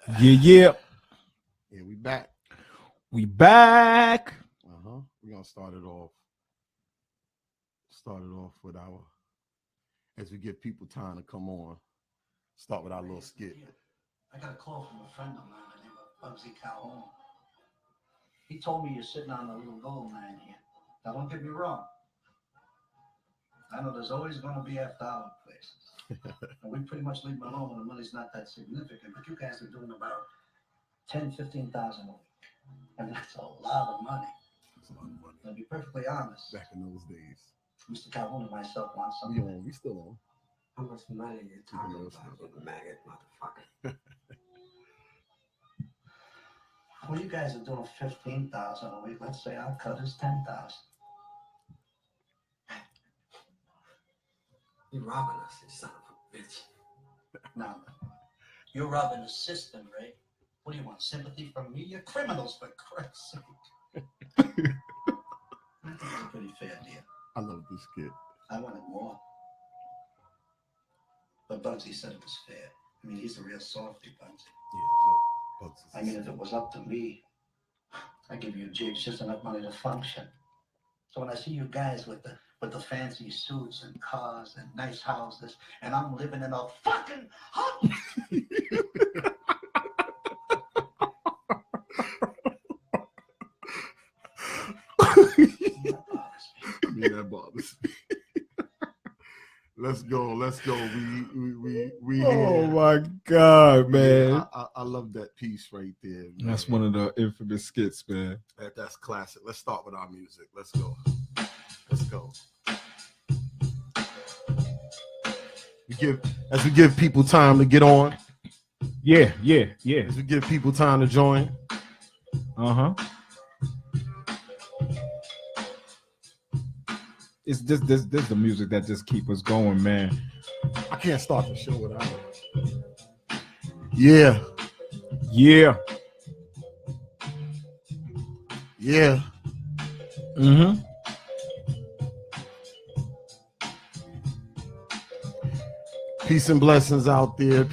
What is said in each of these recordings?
Yeah. Yeah, we back. We back. We're gonna start it off with our, as we give people time to come on. Start with our little skit. I got a call from a friend of mine named Bugsy Calhoun. He told me you're sitting on a little gold mine here. Now, don't get me wrong. I know there's always going to be after-hour places. And we pretty much leave them alone when the money's not that significant. But you guys are doing about $10,000, $15,000 a week. And that's a lot of money. That's a lot of money. To be perfectly honest. Back in those days. Mr. Calhoun and myself want something. We still on. How much money are you talking about, you maggot motherfucker? Well, you guys are doing $15,000 a week. Let's say our cut is $10,000. You're robbing us, you son of a bitch. No, you're robbing the system, Ray. What do you want? Sympathy from me? You're criminals, for Christ's sake. I think it's a pretty fair deal. I love this kid. I wanted more. But Bugsy said it was fair. I mean, he's a real softy, Bugsy. Yeah, Bugsy. I mean, if it was up to me, I'd give you jigs just enough money to function. So when I see you guys with the fancy suits and cars and nice houses, and I'm living in a fucking house. That bothers me. Let's go. We Oh my God, man. Yeah, I love that piece right there, man. That's one of the infamous skits, man. That's classic. Let's start with our music. Let's go. As we give people time to get on. Yeah. As we give people time to join. It's this the music that just keep us going, man. I can't start the show without it. Yeah. Peace and blessings out there.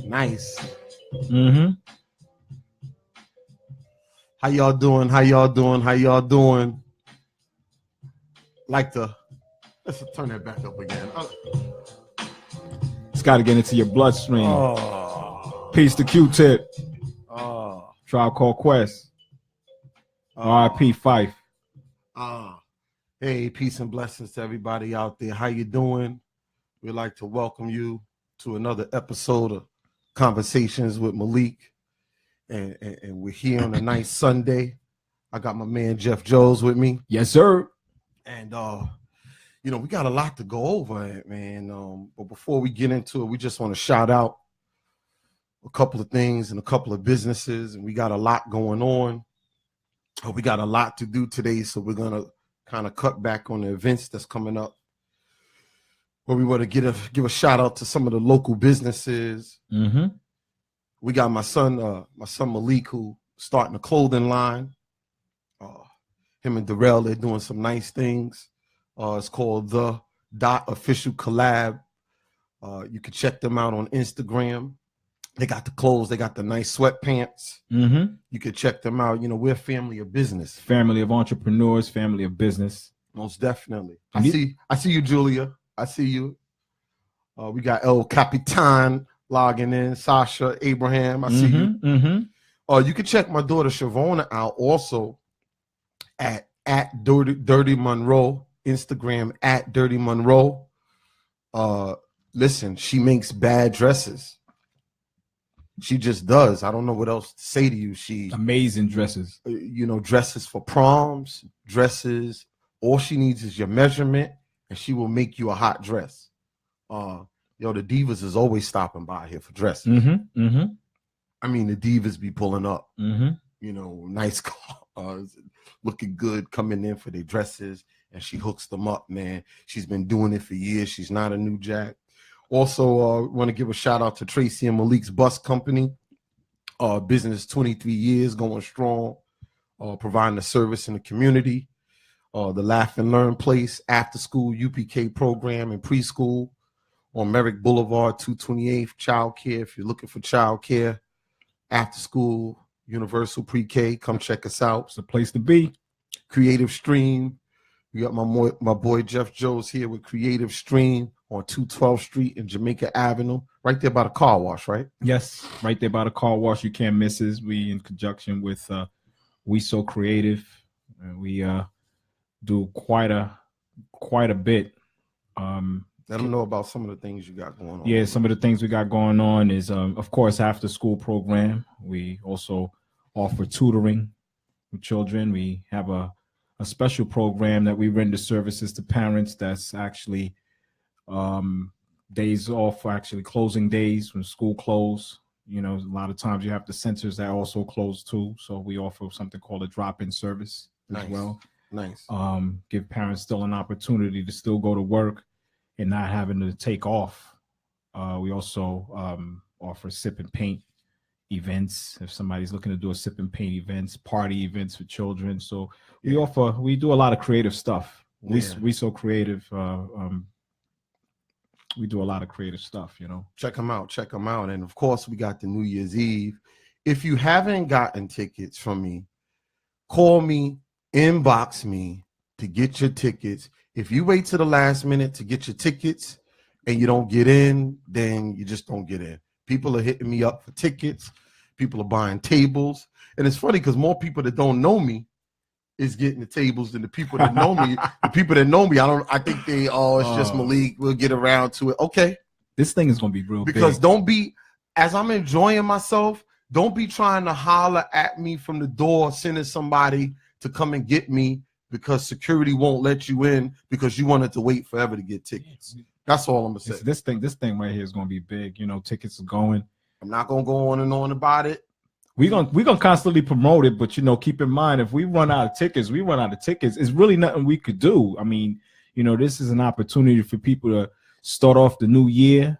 Nice. How y'all doing? Let's turn that back up again. It's got to get into your bloodstream. Peace to Q-Tip. Tribe Called Quest. R.I.P. Fife. Hey, peace and blessings to everybody out there. How you doing? We'd like to welcome you to another episode of Conversations with Malik. And we're here on a nice Sunday. I got my man Jeff Joes with me. Yes, sir. And we got a lot to go over, man. But before we get into it, we just want to shout out a couple of things and a couple of businesses, and we got a lot going on. We got a lot to do today, so we're gonna kind of cut back on the events that's coming up. But we want to give a shout out to some of the local businesses. We got my son Malik, who starting a clothing line. Him and Darrell, they're doing some nice things. It's called The Official Collab. You can check them out on Instagram. They got the clothes. They got the nice sweatpants. You can check them out. We're a family of business. Family of entrepreneurs, family of business. Most definitely. I see you, Julia. I see you. We got El Capitan logging in. Sasha, Abraham. I see you. You can check my daughter Shavona out also at Dirty Monroe. Instagram at Dirty Monroe. Listen, she makes bad dresses. She just does. I don't know what else to say to you. She amazing dresses. Dresses for proms, dresses. All she needs is your measurement, and she will make you a hot dress. The Divas is always stopping by here for dresses. I mean, the Divas be pulling up. Nice cars, looking good, coming in for their dresses, and she hooks them up, man. She's been doing it for years. She's not a new jack. Also, want to give a shout out to Tracy and Malik's Bus Company. Business 23 years, going strong, providing a service in the community. The Laugh and Learn Place, after school UPK program and preschool. on Merrick Boulevard, 228th. Child care. If you're looking for child care, after school, universal pre-K, come check us out. It's a place to be. Creative Stream. We got my boy Jeff Joes here with Creative Stream on 212th Street and Jamaica Avenue, right there by the car wash, right? Yes, right there by the car wash. You can't miss us. We in conjunction with We So Creative, and we do quite a bit. Let them know about some of the things you got going on. Yeah, some of the things we got going on is, of course, after school program. We also offer tutoring with children. We have a special program that we render services to parents that's actually days off, actually closing days when school close. You know, a lot of times you have the centers that also close too. So we offer something called a drop-in service as well. Nice. Give parents still an opportunity to still go to work and not having to take off. We also offer sip and paint events. If somebody's looking to do a sip and paint events, party events for children. So we do a lot of creative stuff. We So Creative. We do a lot of creative stuff, you know. Check them out. And of course, we got the New Year's Eve. If you haven't gotten tickets from me, call me, inbox me to get your tickets. If you wait to the last minute to get your tickets and you don't get in, then you just don't get in. People are hitting me up for tickets. People are buying tables. And it's funny because more people that don't know me is getting the tables than the people that know me. The people that know me, I think they, it's just Malik. We'll get around to it. Okay. This thing is going to be real because big. Don't be, as I'm enjoying myself, don't be trying to holler at me from the door, sending somebody to come and get me because security won't let you in because you wanted to wait forever to get tickets. That's all I'm going to say. This thing right here is going to be big. You know, tickets are going. I'm not going to go on and on about it. We're gonna constantly promote it, but you know, keep in mind if we run out of tickets, It's really nothing we could do. I mean, you know, this is an opportunity for people to start off the new year.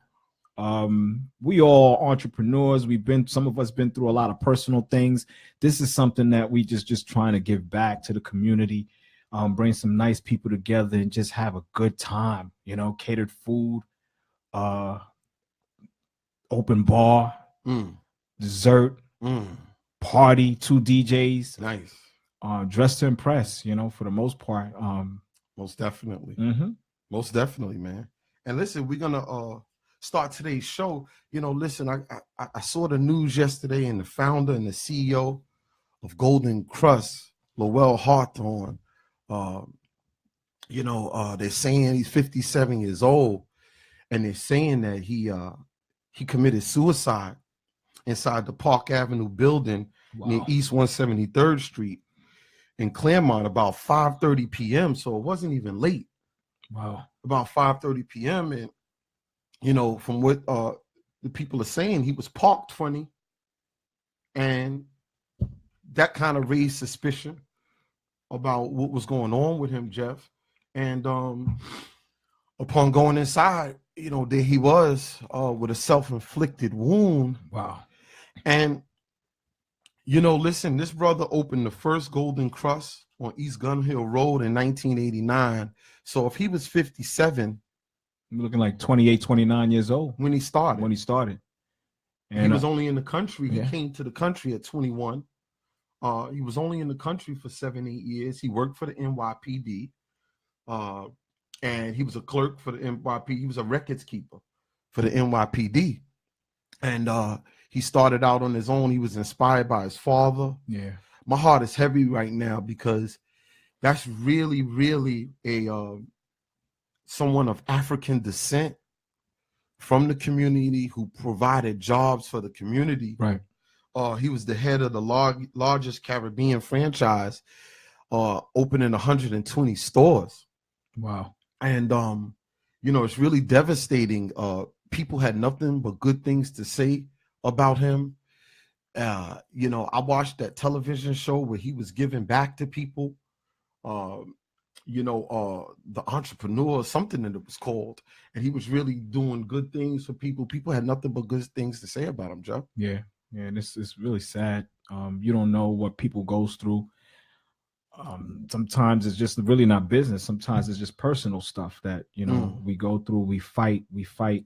We all entrepreneurs. Some of us been through a lot of personal things. This is something that we just trying to give back to the community, bring some nice people together and just have a good time. You know, catered food, open bar, dessert. Party, 2 DJs, nice, dressed to impress, you know, for the most part. Most definitely, man. And listen, we're gonna start today's show. You know, listen, I saw the news yesterday, and the founder and the CEO of Golden Krust, Lowell Hawthorne, they're saying he's 57 years old, and they're saying that he committed suicide inside the Park Avenue building near East 173rd Street in Claremont about 5:30 p.m. So it wasn't even late. Wow. About 5:30 p.m. And, you know, from what the people are saying, he was parked funny. And that kind of raised suspicion about what was going on with him, Jeff. And upon going inside, you know, there he was with a self-inflicted wound. Wow. And, you know, listen, this brother opened the first Golden Krust on East Gun Hill Road in 1989. So if he was 57, you're looking like 28, 29 years old when he started. And he was only in the country. He came to the country at 21. He was only in the country for 7-8 years. He worked for the NYPD. And he was a clerk for the NYPD. He was a records keeper for the NYPD. And he started out on his own. He was inspired by his father. Yeah. My heart is heavy right now because that's really, really someone of African descent from the community who provided jobs for the community. Right. He was the head of the largest Caribbean franchise, opening 120 stores. Wow. And, you know, it's really devastating. People had nothing but good things to say about him. You know, I watched that television show where he was giving back to people. The Entrepreneur, something that it was called, and he was really doing good things for people. People had nothing but good things to say about him, Joe. Yeah, and it's really sad. You don't know what people goes through. Sometimes it's just really not business. Sometimes it's just personal stuff that, you know, we go through, we fight,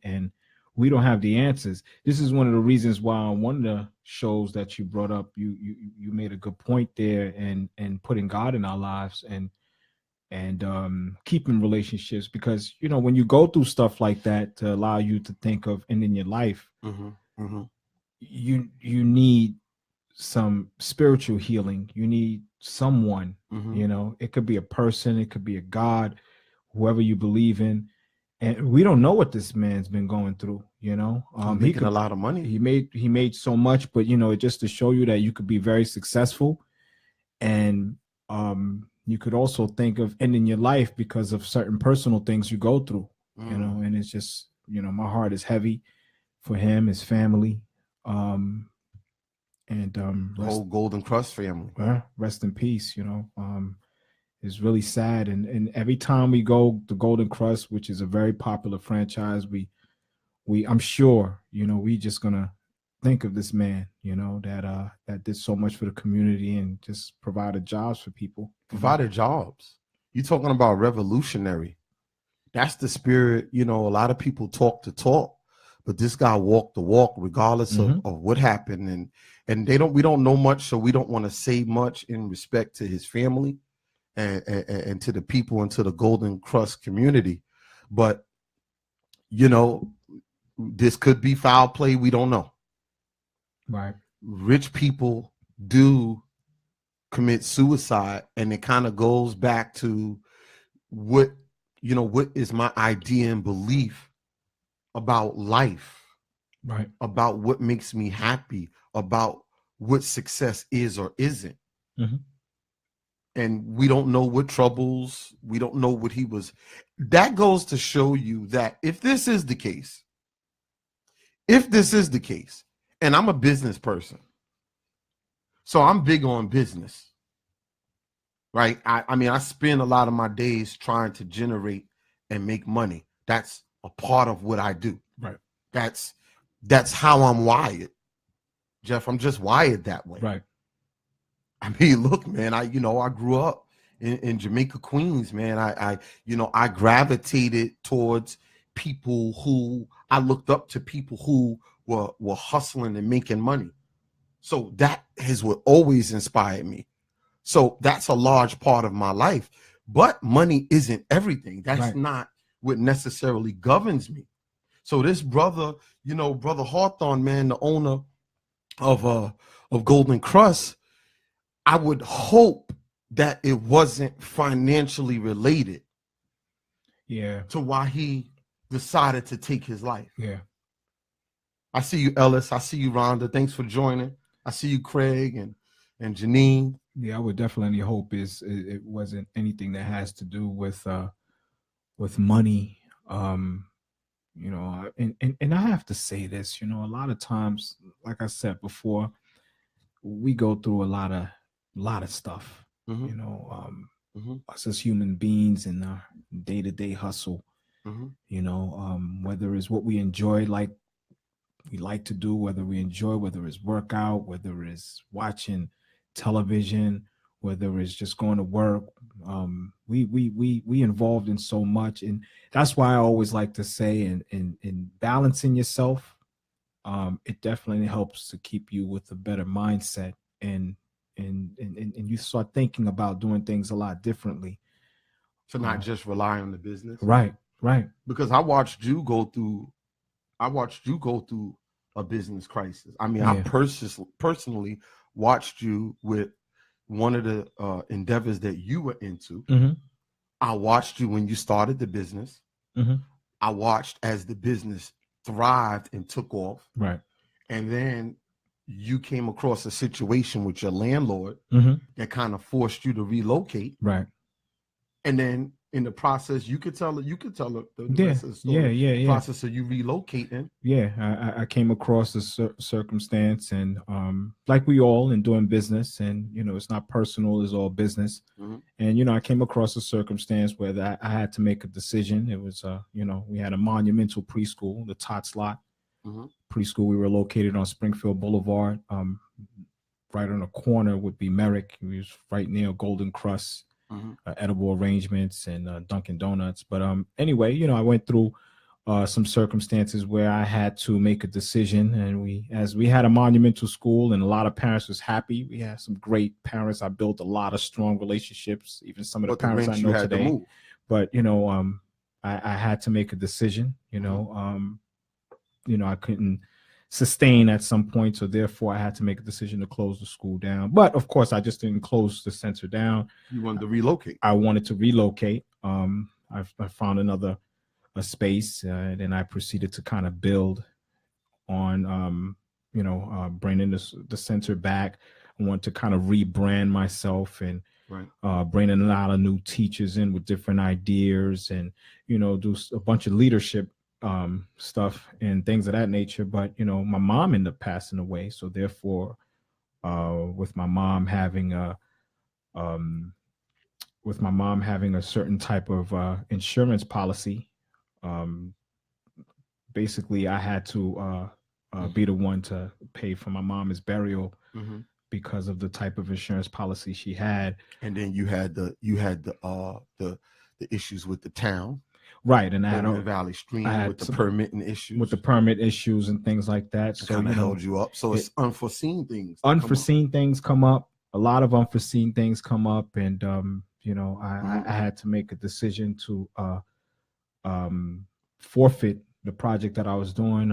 and we don't have the answers. This is one of the reasons why on one of the shows that you brought up, you made a good point there, and putting God in our lives and keeping relationships, because, you know, when you go through stuff like that, to allow you to think of ending your life, you need some spiritual healing. You need someone, you know, it could be a person, it could be a God, whoever you believe in. And we don't know what this man's been going through, you know. He making a lot of money. He made so much, but, you know, just to show you that you could be very successful, and you could also think of ending your life because of certain personal things you go through, you know. And it's just, you know, my heart is heavy for him, his family, and the whole Golden Crust family. Rest in peace, you know. It's really sad, and every time we go to Golden Crust, which is a very popular franchise, we I'm sure, you know, we just gonna think of this man, you know, that did so much for the community and just provided jobs for people. Provided jobs. You're talking about revolutionary. That's the spirit. You know, a lot of people talk the talk, but this guy walked the walk regardless of what happened. And we don't know much, so we don't want to say much in respect to his family and to the people and to the Golden Crust community. But, you know, this could be foul play. We don't know. Right. Rich people do commit suicide, and it kind of goes back to what is my idea and belief about life, right? About what makes me happy, about what success is or isn't. And we don't know what troubles, we don't know what he was. That goes to show you that if this is the case, and I'm a business person, so I'm big on business, right? I mean, I spend a lot of my days trying to generate and make money. That's a part of what I do. Right. That's how I'm wired, Jeff. I'm just wired that way. Right. I mean, look, man, I grew up in Jamaica, Queens, man. I gravitated towards people who I looked up to, people who were hustling and making money. So that is what always inspired me. So that's a large part of my life. But money isn't everything. That's not what necessarily governs me. So this brother, Brother Hawthorne, man, the owner of Golden Crust, I would hope that it wasn't financially related. Yeah. To why he decided to take his life. Yeah. I see you, Ellis. I see you, Rhonda. Thanks for joining. I see you, Craig and Janine. Yeah, I would definitely hope it wasn't anything that has to do with money. And I have to say this, a lot of times, like I said before, we go through a lot of stuff, us as human beings in our day-to-day hustle, whether it's what we enjoy, like we like to do, whether it's workout, whether it's watching television, whether it's just going to work, we involved in so much. And that's why I always like to say, in balancing yourself, it definitely helps to keep you with a better mindset, and you start thinking about doing things a lot differently. To not just rely on the business. Right. Because I watched you go through a business crisis. I mean, I personally watched you with one of the endeavors that you were into. I watched you when you started the business. I watched as the business thrived and took off. Right. And then you came across a situation with your landlord that kind of forced you to relocate. Right. And then in the process, you could tell the rest of the story. Process of you relocating. Yeah, I came across a circumstance, and like we all in doing business, and it's not personal, it's all business. And I came across a circumstance where I had to make a decision. It was we had a monumental preschool, the Tots Lot preschool. We were located on Springfield Boulevard, right on the corner would be Merrick. He was right near Golden Crust, Edible Arrangements, and Dunkin' Donuts. But anyway, you know, I went through some circumstances where I had to make a decision, and we had a monumental school, and a lot of parents was happy. We had some great parents. I built a lot of strong relationships, even some of the parents I know today. But you know, I had to make a decision. You know, I couldn't sustain at some point, so therefore I had to make a decision to close the school down. But of course, I just didn't close the center down. You wanted to relocate. I wanted to relocate. I found a space, and then I proceeded to kind of build on, bringing the center back. I want to kind of rebrand myself and bring in a lot of new teachers in with different ideas, and you know, do a bunch of leadership stuff and things of that nature. But you know, my mom ended up passing away, so therefore, with my mom having a certain type of insurance policy. Basically, I had to be the one to pay for my mom's burial because of the type of insurance policy she had. And then you had the issues with the town, right? And I had Valley Stream with the permitting issues, and things like that. So kind of held you up. So it's unforeseen things. Things come up. A lot of unforeseen things come up, and I had to make a decision to forfeit the project that I was doing.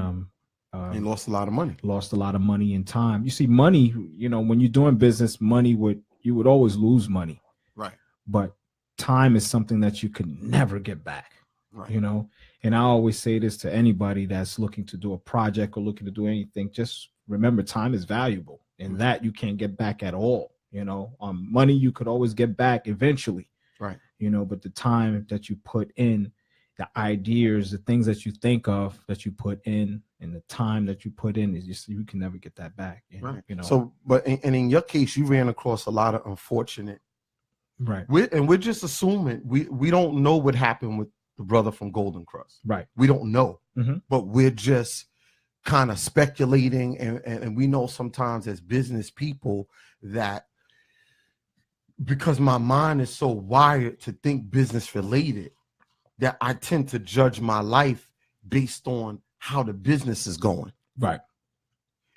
You lost a lot of money. Lost a lot of money and time. You see, money, you know, when you're doing business, you would always lose money. Right. But time is something that you could never get back. Right. You know, and I always say this to anybody that's looking to do a project or looking to do anything. Just remember, time is valuable, and that you can't get back at all. You know, money you could always get back eventually. Right. You know, but the time that you put in, the ideas, the things that you think of that you put in, and the time that you put in is just, you can never get that back. Right. You know. So, but in your case, you ran across a lot of unfortunate. Right. We're just assuming we don't know what happened with the brother from Golden Crust. Right. We don't know, but we're just kind of speculating, and we know sometimes as business people that because my mind is so wired to think business related, that I tend to judge my life based on how the business is going. Right.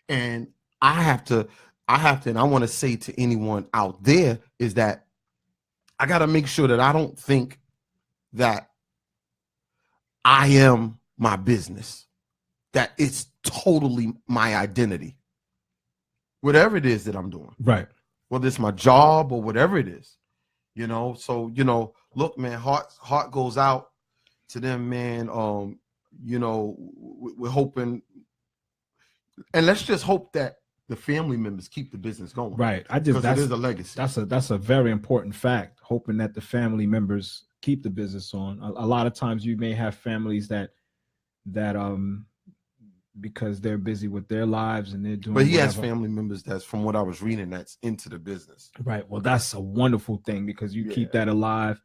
And I have to, and I want to say to anyone out there is that I got to make sure that I don't think that I am my business, that it's totally my identity, whatever it is that I'm doing. Right. Whether it's my job or whatever it is, you know? So, you know, look, man, heart goes out to them, man. You know, we're hoping, and let's just hope that the family members keep the business going. Right. It is a legacy. That's a very important fact. Hoping that the family members keep the business on. A lot of times you may have families that because they're busy with their lives and they're doing. But he has family members that's, from what I was reading, that's into the business. Right. Well, that's a wonderful thing because you keep that alive.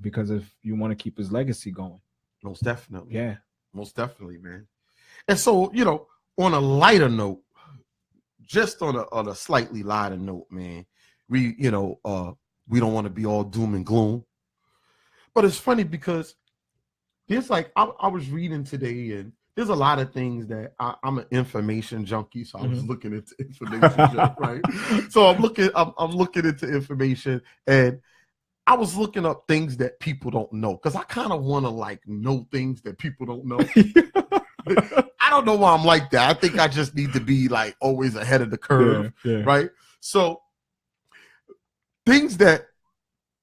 Because if you want to keep his legacy going. Most definitely. Yeah. Most definitely, man. And so, you know, on a lighter note, just on a slightly lighter note, man, we don't want to be all doom and gloom. But it's funny because there's like, I was reading today, and there's a lot of things that I'm an information junkie, so I was looking into information, right? So I'm looking into information, and I was looking up things that people don't know because I kind of want to like know things that people don't know. I don't know why I'm like that. I think I just need to be like always ahead of the curve, right? So things that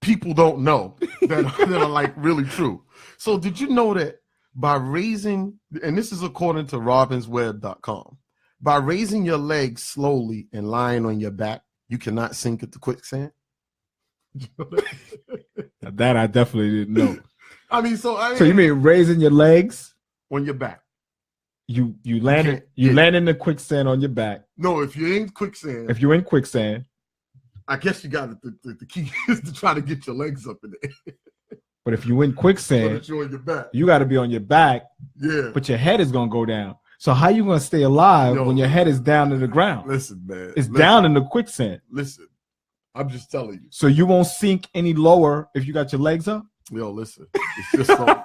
people don't know that are like really true. So did you know that by raising, and this is according to robinsweb.com, by raising your legs slowly and lying on your back, you cannot sink into quicksand? That I definitely didn't know. I mean, so you mean raising your legs on your back? You land in the quicksand on your back. No, if you're in quicksand. If you're in quicksand, I guess you got the key is to try to get your legs up in there. But if you're in quicksand, so you're on your back. You got to be on your back. Yeah. But your head is gonna go down. So how you gonna stay alive Yo, when your head is down to the ground? Listen, man. It's listen, down in the quicksand. Listen, I'm just telling you. So you won't sink any lower if you got your legs up? Yo, listen. It's just so.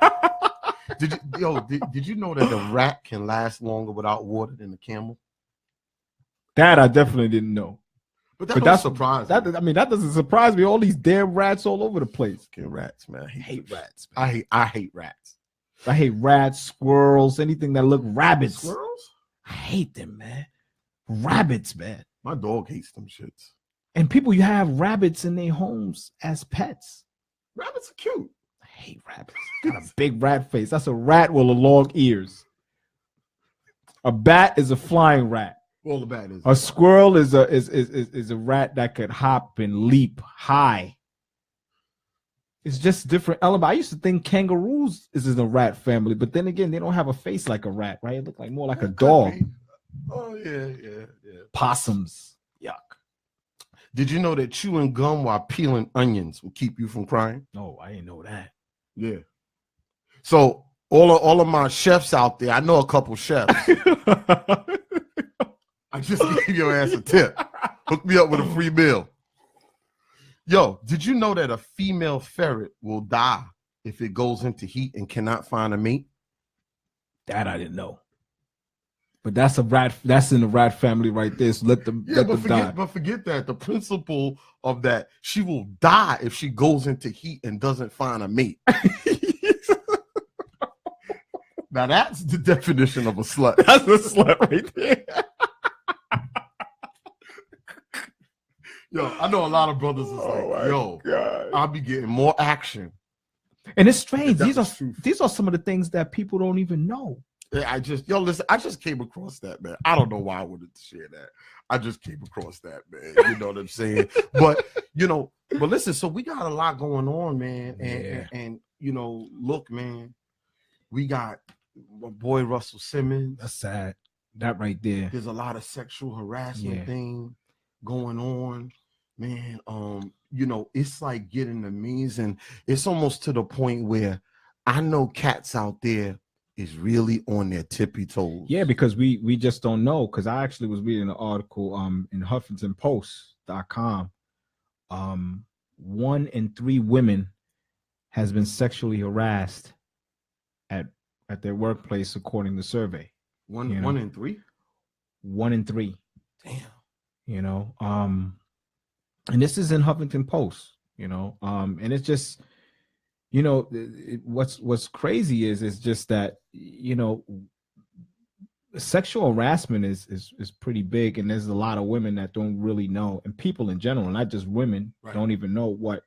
Did you know that a rat can last longer without water than a camel? That I definitely didn't know. But that's that's surprising. That doesn't surprise me. All these damn rats all over the place. Fucking rats, man. I hate rats. I hate rats. I hate rats, squirrels, anything that look rabbits. Squirrels? I hate them, man. Rabbits, man. My dog hates them shits. And people, you have rabbits in their homes as pets. Rabbits are cute. I hate rabbits. Got a big rat face. That's a rat with long ears. A bat is a flying rat. Well, the bat is. A squirrel is a rat that could hop and leap high. It's just different element. I used to think kangaroos is in the rat family, but then again, they don't have a face like a rat, right? It look like more like a dog. Oh yeah. Possums. Yuck. Did you know that chewing gum while peeling onions will keep you from crying? No, I didn't know that. Yeah. So all of my chefs out there, I know a couple chefs. I just gave your ass a tip. Hook me up with a free meal. Yo, did you know that a female ferret will die if it goes into heat and cannot find a mate? That I didn't know. But that's a rat. That's in the rat family right there. So let them die. But forget that. The principle of that, she will die if she goes into heat and doesn't find a mate. Now that's the definition of a slut. That's a slut right there. Yo, I know a lot of brothers is God. I'll be getting more action. And it's strange. That's These are some of the things that people don't even know. Listen, I just came across that, man. I don't know why I wanted to share that. I just came across that, man. You know what I'm saying? But listen, so we got a lot going on, man. And look, man, we got my boy Russell Simmons. That's sad. That right there. There's a lot of sexual harassment thing going on, man. It's like getting amazing. It's almost to the point where I know cats out there is really on their tippy toes. Yeah, because we just don't know. Because I actually was reading an article in HuffingtonPost.com. 1 in 3 women has been sexually harassed at their workplace, according to survey. 1 in 3? 1 in 3. Damn. And this is in Huffington Post, and it's just, what's crazy is just that, sexual harassment is pretty big, and there's a lot of women that don't really know, and people in general, not just women, don't even know what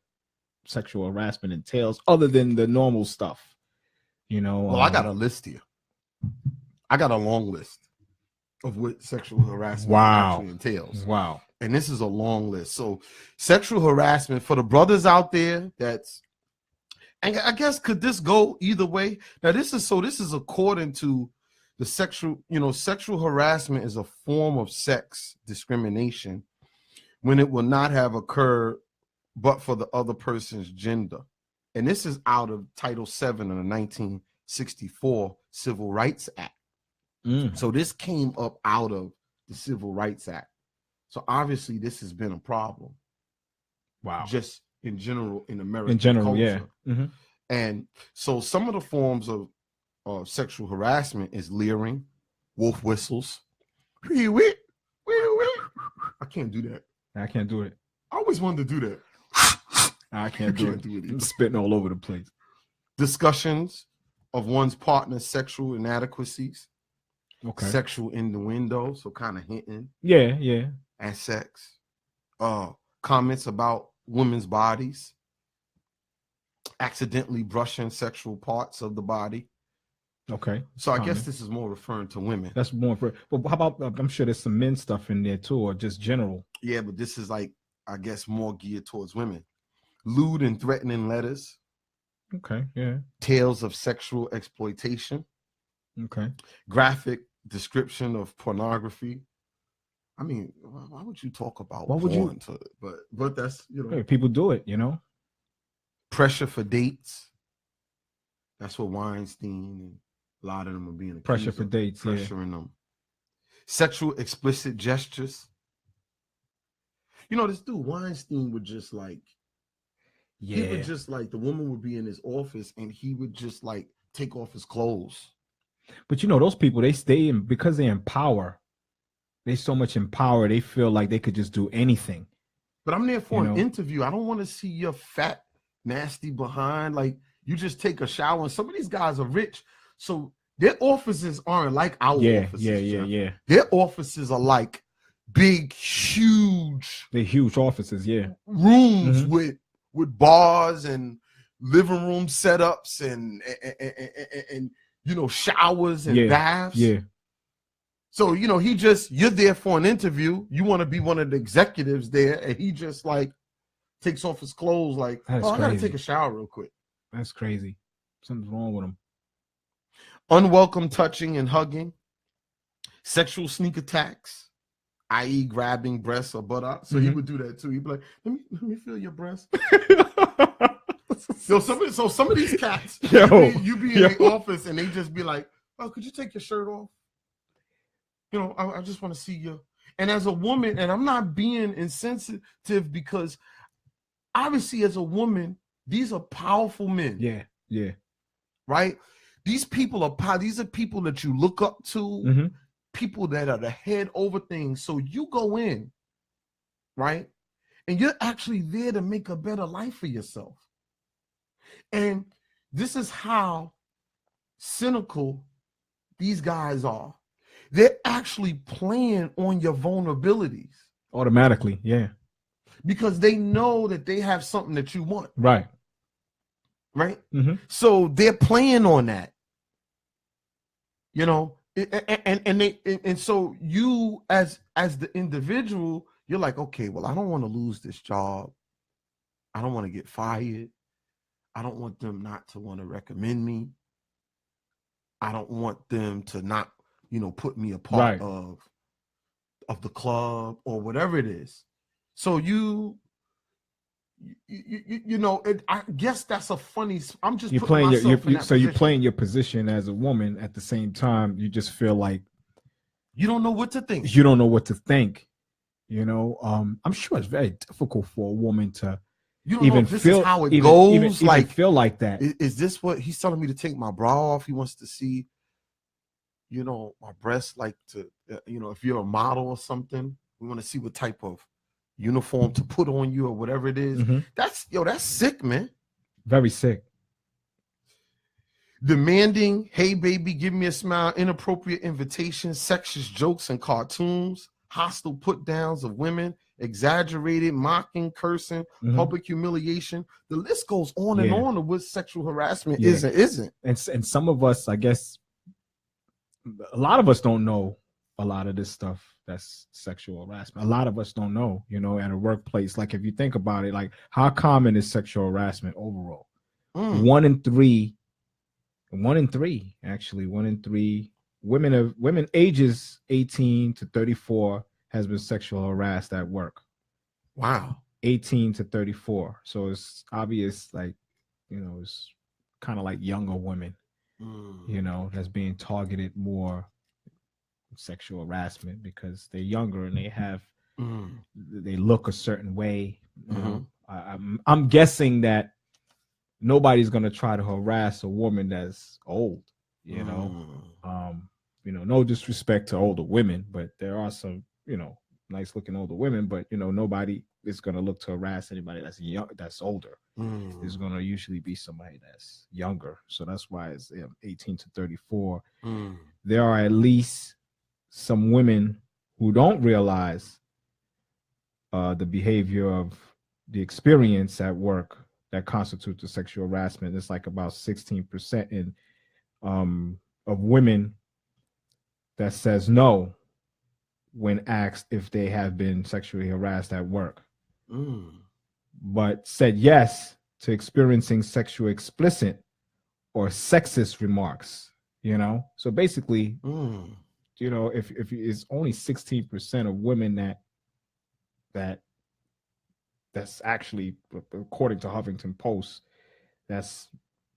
sexual harassment entails other than the normal stuff, Well, I got a list here. I got a long list of what sexual harassment actually entails. Wow. And this is a long list. So sexual harassment for the brothers out there, and I guess could this go either way? Now this is according to the sexual harassment is a form of sex discrimination when it will not have occurred but for the other person's gender. And this is out of Title VII of the 1964 Civil Rights Act. So this came up out of the Civil Rights Act. So obviously this has been a problem. Wow. Just in general in American culture. Yeah. Mm-hmm. And so some of the forms of sexual harassment is leering, wolf whistles. I can't do that. I can't do it. I always wanted to do that. I can't do it. I'm spitting all over the place. Discussions of one's partner's sexual inadequacies. Okay. Sexual innuendo, so kind of hinting. Yeah. And sex. Comments about women's bodies. Accidentally brushing sexual parts of the body. Okay. So I guess this is more referring to women. That's more for. But how about? I'm sure there's some men stuff in there too, or just general. Yeah, but this is like, I guess, more geared towards women. Lewd and threatening letters. Okay. Yeah. Tales of sexual exploitation. Okay. Graphic description of pornography. I mean, why would you talk about what would porn? But that's hey, people do it. Pressure for dates. That's what Weinstein and A lot of them are being accused Pressure for of dates, yeah. pressuring them. Sexual explicit gestures. You know, this dude Weinstein would just like, he would just like, the woman would be in his office and he would just like take off his clothes. But you know, those people, they stay in because they're in power. They so much in power, they feel like they could just do anything. But I'm there for You an know? interview. I don't want to see your fat, nasty behind. Like, you just take a shower. And some of these guys are rich, so their offices aren't like our offices. Yeah. Their offices are like big, huge. They're huge offices, yeah. Rooms Mhm. with bars and living room setups and you know, showers and baths. Yeah. So, you know, you're there for an interview. You want to be one of the executives there, and he just like takes off his clothes like, That's I gotta crazy. take a shower real quick. That's crazy. Something's wrong with them. Unwelcome touching and hugging. Sexual sneak attacks, i.e. grabbing breasts or buttocks. So he would do that too. He'd be like, let me feel your breast. So some of these cats, you be in the office and they just be like, oh, could you take your shirt off? You know, I just want to see you. And as a woman, and I'm not being insensitive, because obviously as a woman, these are powerful men. Yeah. Right? These people are these are people that you look up to, people that are the head over things. So you go in, right? And you're actually there to make a better life for yourself. And this is how cynical these guys are. They're actually playing on your vulnerabilities. Automatically, yeah. Because they know that they have something that you want. Right. Right? So they're playing on that. You know, and so you as the individual, you're like, okay, well, I don't want to lose this job. I don't want to get fired. I don't want them not to want to recommend me. I don't want them to not, you know, put me a part of the club or whatever it is. So you know, I guess that's a funny. I'm just you're putting playing myself so you're playing your position as a woman. At the same time, you just feel like you don't know what to think. You don't know what to think. You know, I'm sure it's very difficult for a woman to even feel how it goes. Even feel like that. Is this what he's telling me to take my bra off? He wants to see, you know, my breasts, like to, you know, if you're a model or something, we want to see what type of uniform to put on you or whatever it is. That's sick, man. Very sick. Demanding, hey baby, give me a smile, inappropriate invitations, sexist jokes and cartoons, hostile put downs of women, exaggerated mocking, cursing, public humiliation. The list goes on and on of what sexual harassment is and isn't. And some of us, I guess, a lot of us don't know a lot of this stuff. That's sexual harassment. A lot of us don't know, you know, at a workplace. Like, if you think about it, like, how common is sexual harassment overall? 1 in 3 women ages 18 to 34 has been sexual harassed at work. Wow. 18 to 34. So it's obvious, like, you know, it's kind of like younger women, you know, that's being targeted more sexual harassment because they're younger and they have they look a certain way. I'm guessing that nobody's gonna try to harass a woman that's old, you know. You know, no disrespect to older women, but there are some, you know, nice looking older women, but you know, nobody is gonna look to harass anybody that's young, that's older. It's gonna usually be somebody that's younger. So that's why it's 18 to 34. There are at least some women who don't realize the behavior of the experience at work that constitutes the sexual harassment. It's like about 16% in of women that says no when asked if they have been sexually harassed at work, but said yes to experiencing sexual explicit or sexist remarks. You know, so basically, you know, if it's only 16% of women that's actually, according to Huffington Post, that's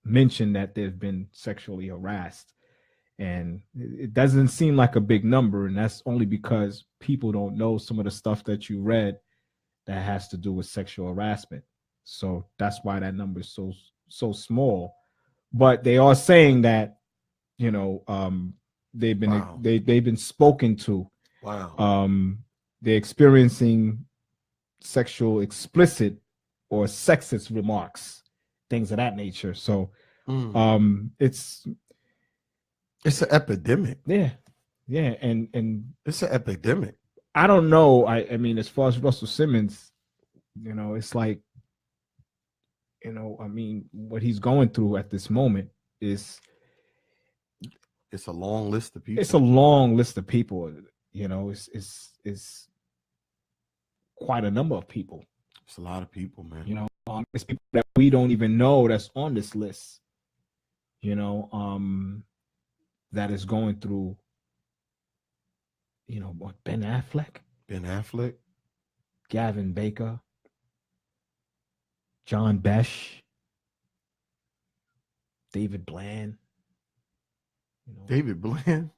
mentioned that they've been sexually harassed. And it doesn't seem like a big number, and that's only because people don't know some of the stuff that you read that has to do with sexual harassment. So that's why that number is so small. But they are saying that, you know, they've been Wow. they've been spoken to. Wow. They're experiencing sexual explicit or sexist remarks, things of that nature. So it's an epidemic. yeah, and It's an epidemic. I don't know. I mean, as far as Russell Simmons, you know, it's like, you know, I mean, what he's going through at this moment is It's a long list of people. it's a long list of people. You know, it's quite a number of people. It's a lot of people, man. You know, it's people that we don't even know that's on this list. You know, that is going through. You know what? Ben Affleck, Gavin Baker, John Besh, David Bland. You know, David Bland,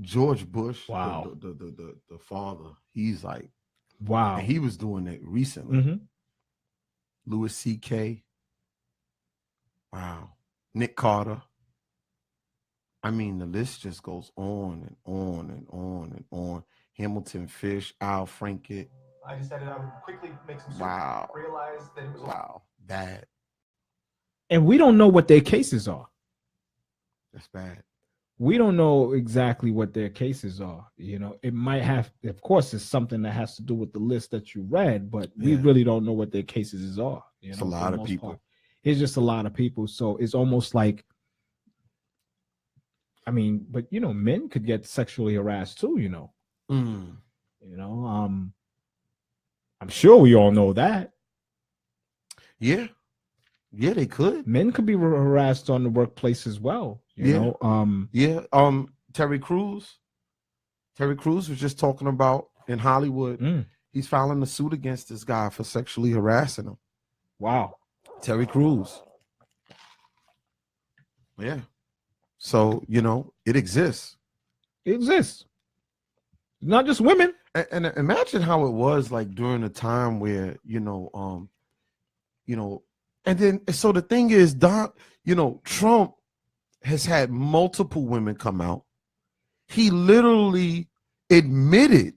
George Bush. Wow. The father. He's like, wow. and he was doing it recently. Mhm. Louis C.K. Wow. Nick Carter. I mean, the list just goes on and on and on and on. Hamilton Fish, Al Franken. I decided I would quickly make some Wow. realize that it was Wow. Bad. And we don't know what their cases are. That's bad. We don't know exactly what their cases are. You know, it might have, of course, it's something that has to do with the list that you read, but we Yeah. really don't know what their cases are. You It's know, a for lot the of most people. part. It's just a lot of people. So it's almost like, I mean, but you know, men could get sexually harassed too, you know. You know, I'm sure we all know that. Yeah. Yeah, they could. Men could be harassed on the workplace as well. You Yeah. know, Yeah. Terry Crews. Terry Crews was just talking about in Hollywood. He's filing a suit against this guy for sexually harassing him. wow. Terry Crews. Yeah. So, you know, it exists. It exists. Not just women. And imagine how it was like during a time where, and then so the thing is, Trump has had multiple women come out. He literally admitted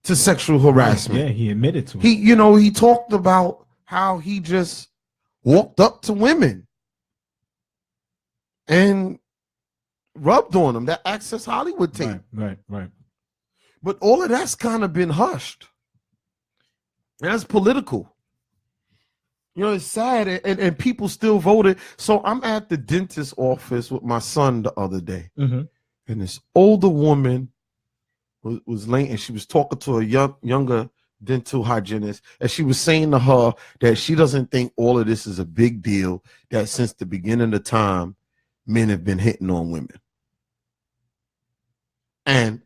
to sexual harassment. Yeah, he admitted to it. He talked about how he just walked up to women and rubbed on them. That Access Hollywood tape. Right. But all of that's kind of been hushed. That's political. You know, it's sad, and people still voted. So I'm at the dentist's office with my son the other day, Mhm. and this older woman was laying, and she was talking to a younger dental hygienist, and she was saying to her that she doesn't think all of this is a big deal, that since the beginning of time, men have been hitting on women. And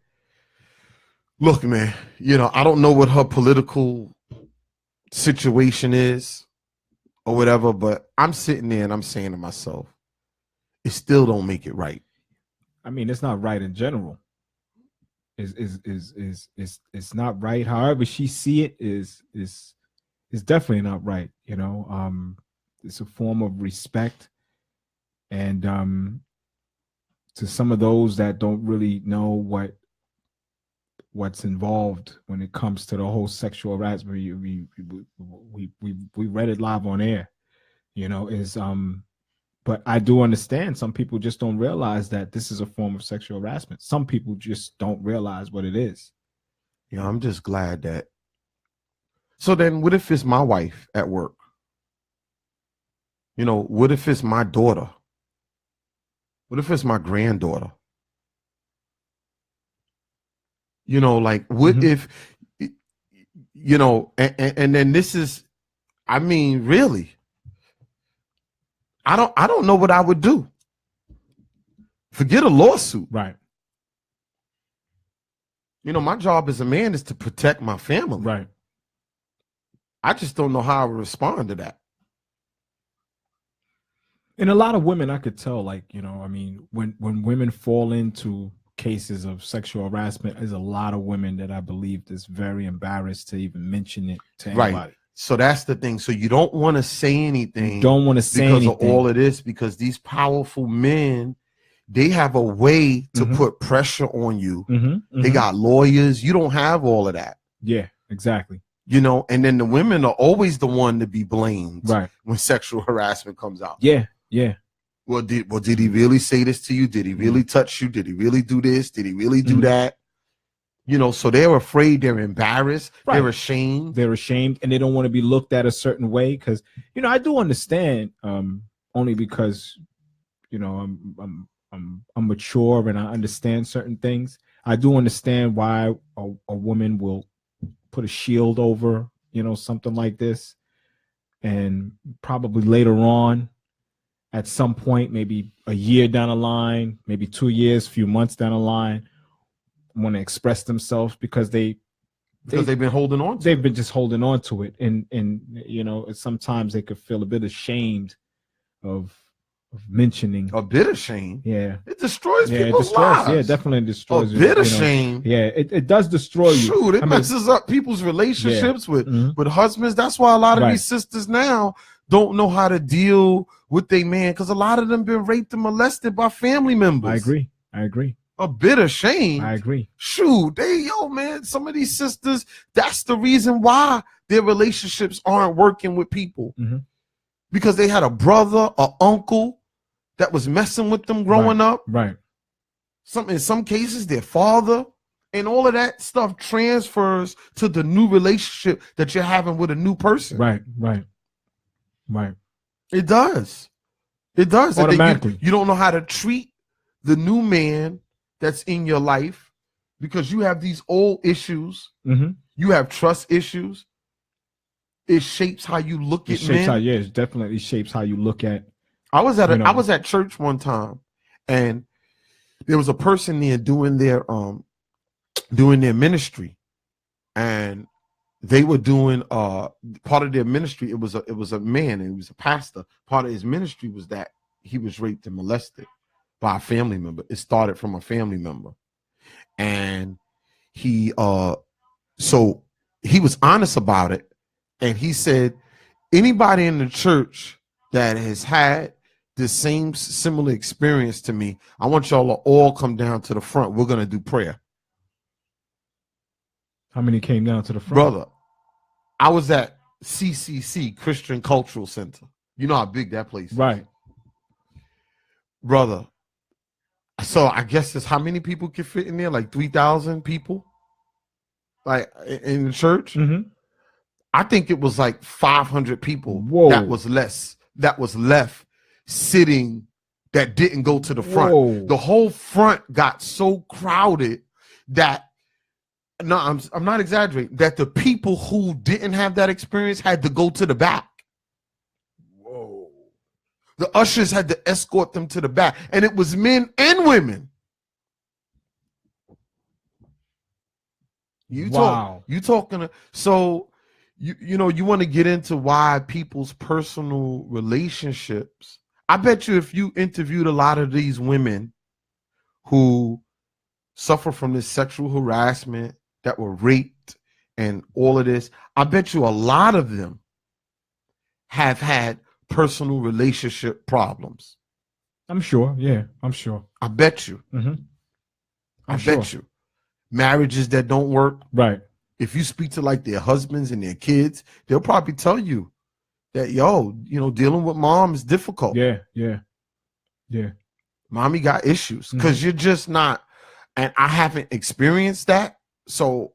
look, man, I don't know what her political situation is or whatever, but I'm sitting there and I'm saying to myself, it still don't make it right. I mean, it's not right in general. It's not right. However she see it is definitely not right. You know, it's a form of respect, and to some of those that don't really know what's involved when it comes to the whole sexual harassment, we read it live on air. You know, but I do understand some people just don't realize that this is a form of sexual harassment. Some people just don't realize what it is. Yeah, I'm just glad that. So then what if it's my wife at work? What if it's my daughter? What if it's my granddaughter? What if, and then this is, I mean, really, I don't know what I would do. Forget a lawsuit. Right. My job as a man is to protect my family. Right. I just don't know how I would respond to that. And a lot of women, I could tell, like, you know, I mean, when women fall into cases of sexual harassment, there's a lot of women that I believe that's very embarrassed to even mention it to Right. anybody. So that's the thing. So you don't want to say anything. You don't want to say because anything. of all of this, because these powerful men, they have a way to put pressure on you. They got lawyers. You don't have all of that. Yeah, exactly. You know, and then the women are always the one to be blamed, Right, when sexual harassment comes out. yeah, yeah. Well, did he really say this to you? Did he really touch you? Did he really do this? Did he really do that? You know, so they're afraid, they're embarrassed, Right. they're ashamed. They're ashamed, and they don't want to be looked at a certain way. Because, you know, I do understand, only because, you know, I'm mature and I understand certain things. I do understand why a woman will put a shield over, you know, something like this, and probably later on, at some point, maybe a year down the line, maybe 2 years, few months down the line, want to express themselves because they've been holding on to they've been just holding on to it, and you know, sometimes they could feel a bit ashamed of mentioning. a bit of shame. Yeah, It destroys yeah, it people's destroys. lives. Yeah, definitely A destroys. bit of you know. shame. Yeah, it does destroy you. Shoot, it I mean, messes up people's relationships with Mhm. husbands. That's why a lot of Right. these sisters now don't know how to deal with their man, because a lot of them been raped and molested by family members. I agree. I agree. A bit of shame. I agree. Shoot, man, some of these sisters, that's the reason why their relationships aren't working with people. Mhm. Because they had a brother, an uncle that was messing with them growing up. Right. In some cases, their father, and all of that stuff transfers to the new relationship that you're having with a new person. Right. Right. Right. It does. It does. And then Automatically. you don't know how to treat the new man that's in your life because you have these old issues. Mm-hmm. You have trust issues. It shapes how you look It at shapes men. how. Yeah, it definitely shapes how you look at. I was at you know. I was at church one time, and there was a person there doing their ministry, and they were doing part of their ministry. It was a man, and he was a pastor. Part of his ministry was that he was raped and molested by a family member. It started from a family member, and he so he was honest about it, and he said anybody in the church that has had the same similar experience to me, I want y'all to all come down to the front. We're gonna do prayer. How many came down to the front? Brother, I was at CCC, Christian Cultural Center. You know how big that place is. Right. Brother. So I guess it's how many people can fit in there? Like 3,000 people? Like in the church? Mm-hmm. I think it was like 500 people. Whoa. That was left sitting that didn't go to the front. Whoa. The whole front got so crowded that I'm not exaggerating, that the people who didn't have that experience had to go to the back. Whoa. The ushers had to escort them to the back, and it was men and women. Wow. So you know, you want to get into why people's personal relationships. I bet you if you interviewed a lot of these women who suffer from this sexual harassment, that were raped and all of this, I bet you a lot of them have had personal relationship problems. I'm sure. Yeah, I'm sure. I bet you. Mm-hmm. I bet you. Marriages that don't work. Right. If you speak to like their husbands and their kids, they'll probably tell you that, dealing with mom is difficult. Yeah, yeah, yeah. Mommy got issues because you're just not, and I haven't experienced that. So,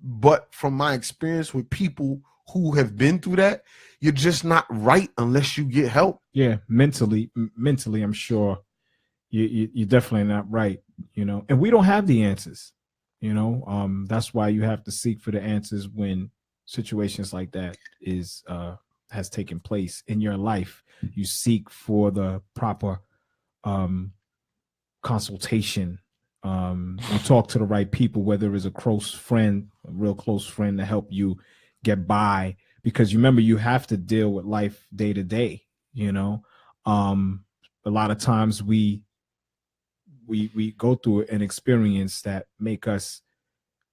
but from my experience with people who have been through that, you're just not right unless you get help. Yeah, mentally, I'm sure you're definitely not right, and we don't have the answers, that's why you have to seek for the answers when situations like that has taken place in your life. You seek for the proper consultation. You talk to the right people, whether it's a close friend, a real close friend, to help you get by, because you remember you have to deal with life day to day, A lot of times we go through an experience that make us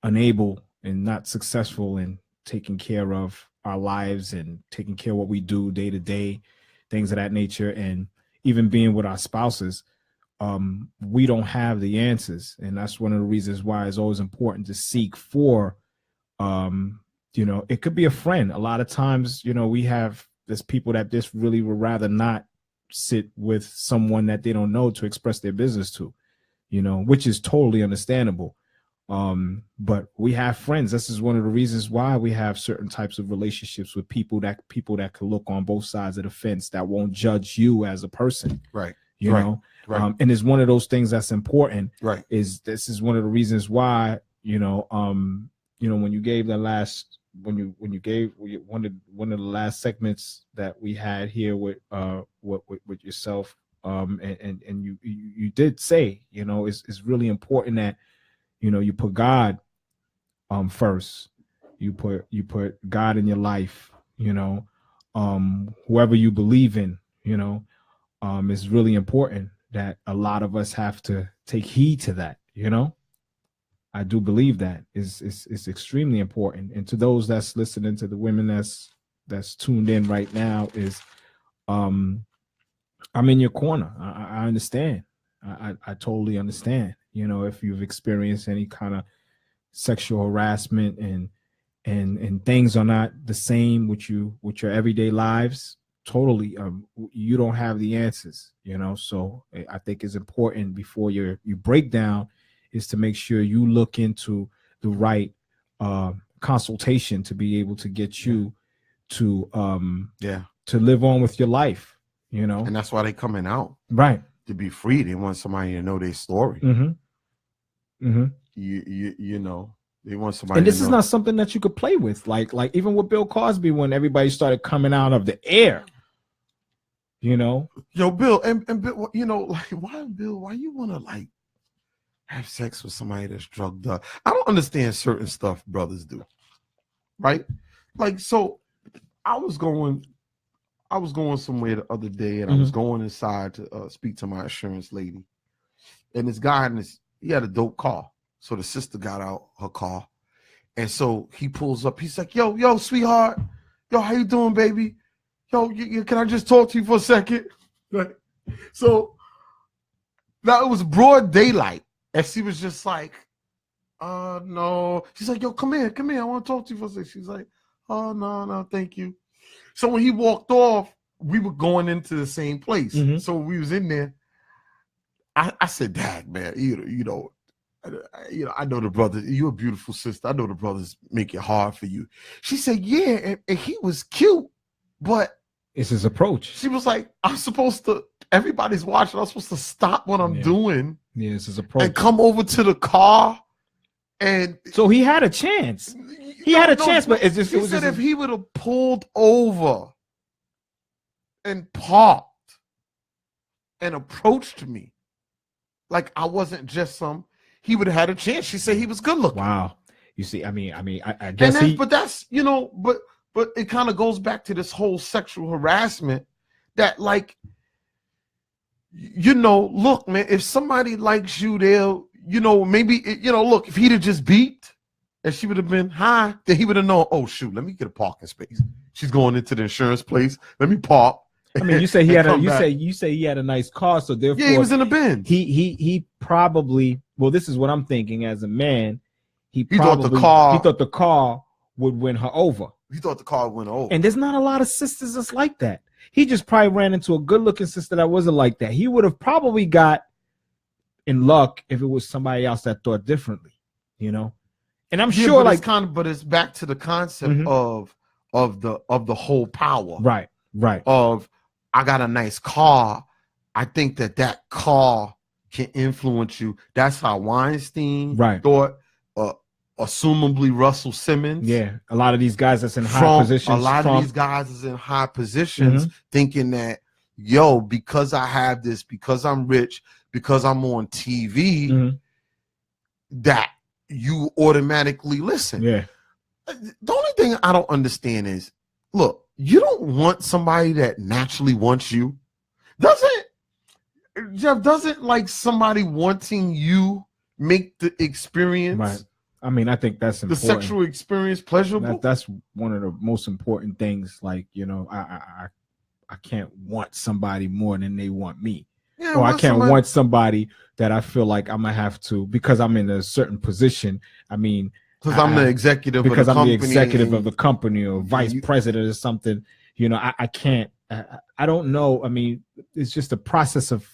unable and not successful in taking care of our lives and taking care of what we do day to day, things of that nature, and even being with our spouses. We don't have the answers, and that's one of the reasons why it's always important to seek for, it could be a friend. A lot of times, there's people that just really would rather not sit with someone that they don't know to express their business to, which is totally understandable. But we have friends. This is one of the reasons why we have certain types of relationships with people that can look on both sides of the fence, that won't judge you as a person. Right. You know, and it's one of those things that's important. Right. This is one of the reasons why, when you gave the last, when you gave one of the last segments that we had here with yourself, and you did say, it's really important that, you put God first. You put God in your life, whoever you believe in, it's really important that a lot of us have to take heed to that, I do believe that is extremely important. And to those that's listening, to the women that's tuned in right now, is I'm in your corner. I understand. I totally understand. If you've experienced any kind of sexual harassment and things are not the same with your everyday lives, totally, you don't have the answers, so I think it's important before you break down is to make sure you look into the right consultation to be able to get you to live on with your life, and that's why they coming out, right, to be free. They want somebody to know their story. They want somebody. And this is not something that you could play with, like even with Bill Cosby, when everybody started coming out of the air, Yo, Bill, and Bill, why you want to have sex with somebody that's drugged up? I don't understand certain stuff brothers do, right? So I was going somewhere the other day, and I was going inside to speak to my insurance lady, and this guy he had a dope car. So the sister got out her car, and so he pulls up. He's like, yo, sweetheart, yo, how you doing, baby? Yo, can I just talk to you for a second? Right. So now it was broad daylight, and she was just like, no. She's like, yo, come here, I want to talk to you for a second. She's like, oh, no, thank you. So when he walked off, we were going into the same place. So we was in there. I said, Dad, man, I know the brother. You're a beautiful sister. I know the brothers make it hard for you. She said, yeah, and he was cute, but it's his approach. She was like, I'm supposed to. Everybody's watching. I'm supposed to stop what I'm doing. Yeah, it's his approach. And come over to the car, and so he had a chance. He had a chance, but it's just. He said if he would have pulled over and parked and approached me, like I wasn't just he would have had a chance. She said he was good looking. Wow. You see, I guess but that's, but it kind of goes back to this whole sexual harassment that look, man, if somebody likes you, they'll, maybe, look, if he'd have just beeped and she would have been high, then he would have known, oh shoot, let me get a parking space. She's going into the insurance place. Let me park. You say he had he had a nice car, so therefore he was in a Benz. He probably, well, this is what I'm thinking as a man. He thought the car would win her over. He thought the car would win her over. And there's not a lot of sisters that's like that. He just probably ran into a good-looking sister that wasn't like that. He would have probably got in luck if it was somebody else that thought differently, And I'm sure, but it's back to the concept of the whole power, right? Of I got a nice car. I think that car can influence you. That's how Weinstein thought. Assumably Russell Simmons. Yeah, a lot of these guys that's in high positions. A lot of these guys is in high positions thinking that, because I have this, because I'm rich, because I'm on TV, that you automatically listen. Yeah. The only thing I don't understand is, look, you don't want somebody that naturally wants you. doesn't like somebody wanting you make the experience, Right. I mean, I think that's the important. sexual experience pleasurable? That's one of the most important things. Like, you know, I can't want somebody more than they want me. Yeah, Or I can't want somebody that I feel like I'm gonna have to, because I'm in a certain position. I mean, because I'm the executive. Because of the I'm the company executive and of the company or vice president or something. You know, I can't. I don't know. I mean, it's just a process of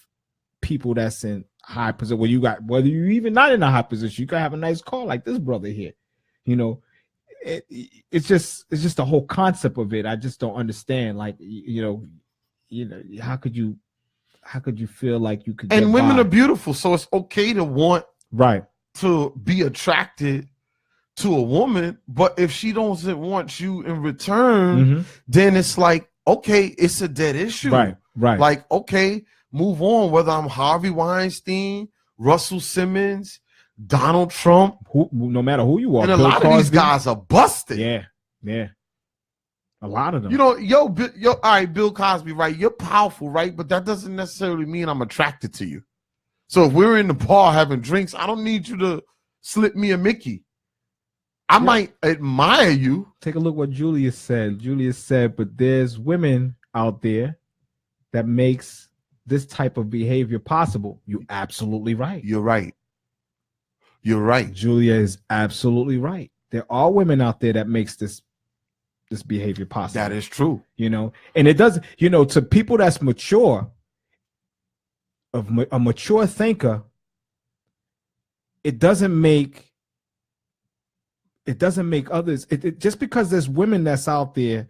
people that's in high position. Well, you got, whether you're even not in a high position, you can have a nice car like this brother here. You know, it's just the whole concept of it. I just don't understand. Like, you know, how could you feel like you could? And women by? are beautiful, so it's okay to want Right. to be attracted to a woman, but if she doesn't want you in return, then it's like, okay, it's a dead issue. Right. Like, okay, move on. Whether I'm Harvey Weinstein, Russell Simmons, Donald Trump, no matter who you are, and a Bill lot of these guys are busted. Yeah. A lot of them. You know, all right, Bill Cosby, right? You're powerful, right? But that doesn't necessarily mean I'm attracted to you. So if we're in the bar having drinks, I don't need you to slip me a Mickey. I might admire you. Take a look what Julius said. Julius said, but there's women out there that makes this type of behavior possible. You're absolutely right. You're right. Julia is absolutely right. There are women out there that makes this behavior possible. That is true. You know, and it doesn't, you know, to people that's mature, of a mature thinker, it doesn't make others, just because there's women that's out there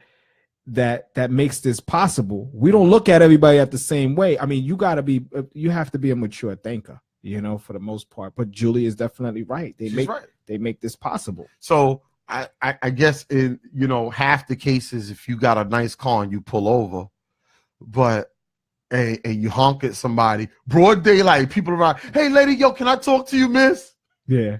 that makes this possible. We don't look at everybody at the same way. I mean, you have to be a mature thinker, you know, for the most part. But Julie is definitely right. They make this possible. So I guess in, you know, half the cases, if you got a nice car and you pull over, but and you honk at somebody, broad daylight, people around, hey lady, yo, can I talk to you, miss? Yeah.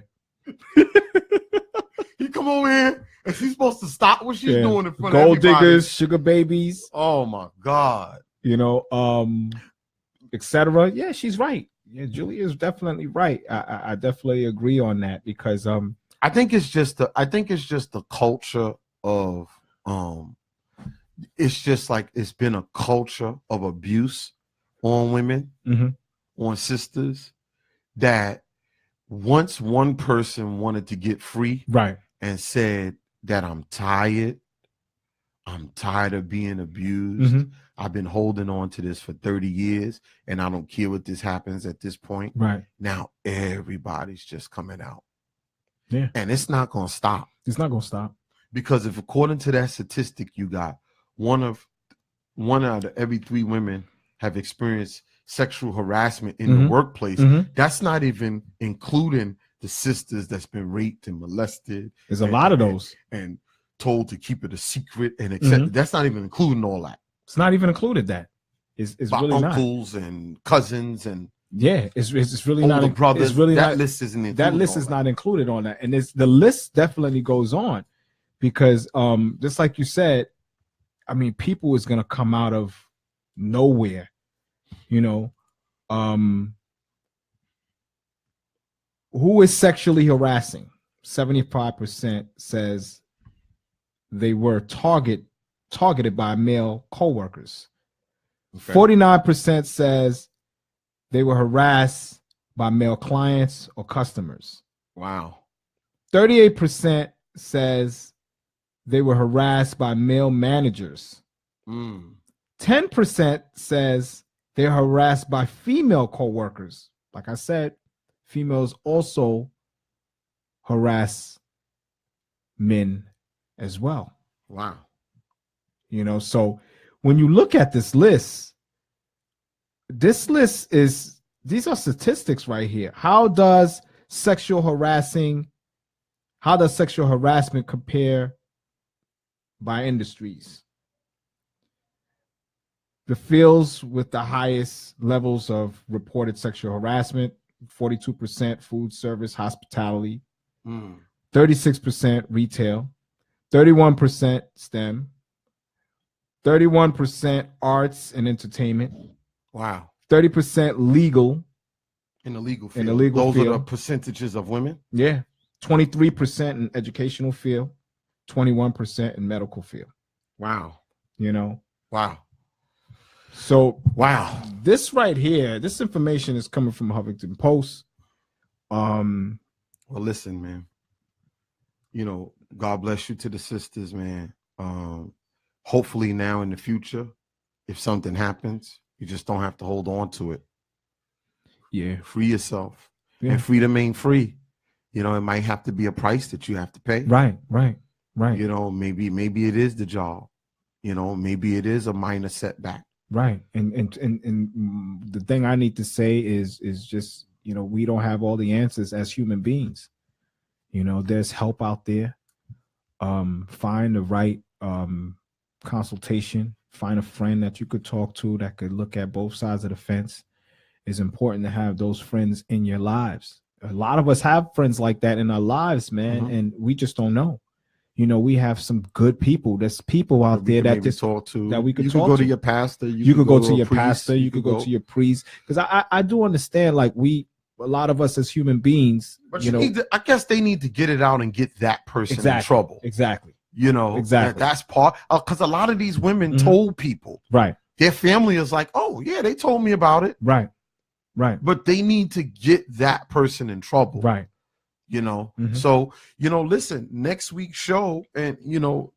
You come over here and she's supposed to stop what she's doing in front Gold of everybody. diggers, sugar babies. Oh my God. You know, etc. Yeah, she's right. Yeah, Julie is definitely right. I definitely agree on that, because I think it's just the culture of it's just like it's been a culture of abuse on women, on sisters, that once one person wanted to get free, right, and said that I'm tired of being abused. I've been holding on to this for 30 years and I don't care what this happens at this point. Right. Now everybody's just coming out. Yeah. And it's not going to stop. It's not going to stop. Because if, according to that statistic you got, one out of every 3 women have experienced sexual harassment in the workplace. That's not even including the sisters that's been raped and molested. There's a lot of those. And told to keep it a secret and accept. That's not even including all that. It's not even included that. It's really not. Uncles and cousins and it's really not. Brothers. It's really that not. List isn't included. That list is not included on that, and the list definitely goes on, because just like you said, I mean, people is gonna come out of nowhere, you know. Who is sexually harassing? 75% says they were targeted by male coworkers. 49% says they were harassed by male clients or customers. Wow. 38% says they were harassed by male managers. 10% says they're harassed by female coworkers. Like I said, females also harass men as well. Wow. You know, so when you look at this list is, these are statistics right here. How does sexual harassment compare by industries? The fields with the highest levels of reported sexual harassment: 42% food service, hospitality, 36% retail, 31% STEM, 31% arts and entertainment, Wow. 30% legal. In the legal field. In the legal Those field. are the percentages of women. Yeah. 23% in educational field, 21% in medical field. Wow. You know. Wow. So wow. This right here, this information is coming from Huffington Post. Well, listen, man. You know, God bless you to the sisters, man. Hopefully now in the future, if something happens, you just don't have to hold on to it. Yeah. Free yourself. Yeah. And freedom ain't free. You know, it might have to be a price that you have to pay. Right. You know, maybe it is the job. You know, maybe it is a minor setback. Right. And the thing I need to say is just, you know, we don't have all the answers as human beings. You know, there's help out there. Find the right consultation. Find a friend that you could talk to that could look at both sides of the fence. It's important to have those friends in your lives. A lot of us have friends like that in our lives, man, and we just don't know. You know, we have some good people. There's people out there that just talk to. That we could you talk could go to your pastor. You could go to your priest, pastor. You could go to your priest. Because I do understand, like a lot of us as human beings, but you know, I guess they need to get it out and get that person in trouble. Exactly. You know, exactly. That's part because a lot of these women told people, right? Their family is like, oh yeah, they told me about it, right? But they need to get that person in trouble, right? You know, so you know, listen, next week's show, and you know,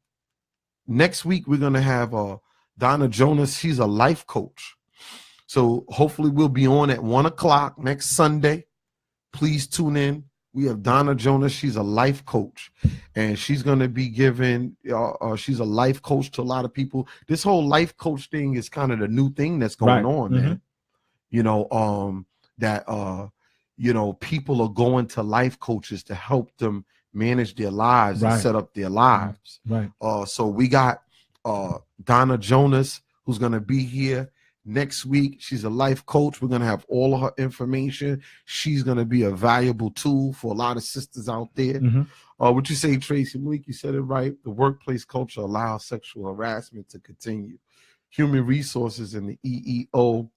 next week we're gonna have Donna Jonas. She's a life coach, so hopefully we'll be on at 1 o'clock next Sunday. Please tune in. We have Donna Jonas. She's a life coach, and she's going to be giving, she's a life coach to a lot of people. This whole life coach thing is kind of the new thing that's going on, man. You know, you know, people are going to life coaches to help them manage their lives and set up their lives. Right. So we got Donna Jonas, who's going to be here next week. She's a life coach. We're going to have all of her information. She's going to be a valuable tool for a lot of sisters out there. What you say, Tracy Malik, you said it right. The workplace culture allows sexual harassment to continue. Human resources in the EEO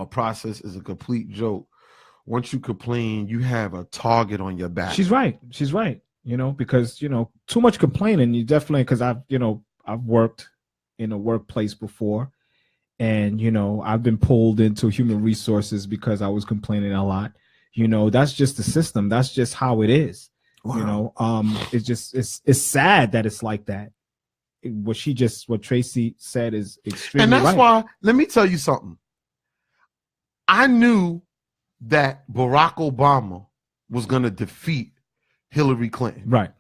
process is a complete joke. Once you complain, you have a target on your back. She's right. You know, because, you know, too much complaining, you definitely, because I've worked in a workplace before. And, you know, I've been pulled into human resources because I was complaining a lot. You know, that's just the system. That's just how it is. Wow. You know, it's just, it's sad that it's like that. What Tracy said is extremely right. And that's right. why, let me tell you something. I knew that Barack Obama was going to defeat Hillary Clinton. Right.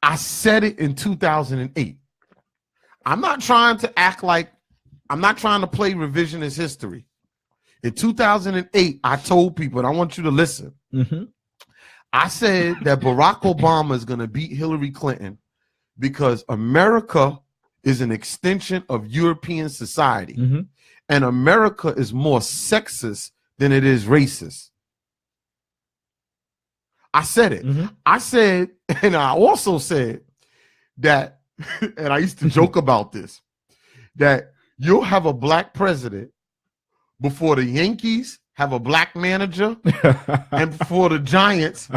I said it in 2008. I'm not trying to act like, I'm not trying to play revisionist history. In 2008, I told people, and I want you to listen. I said that Barack Obama is going to beat Hillary Clinton because America is an extension of European society. And America is more sexist than it is racist. I said it. I said, and I also said that, and I used to joke about this, that you'll have a black president before the Yankees have a black manager and before the Giants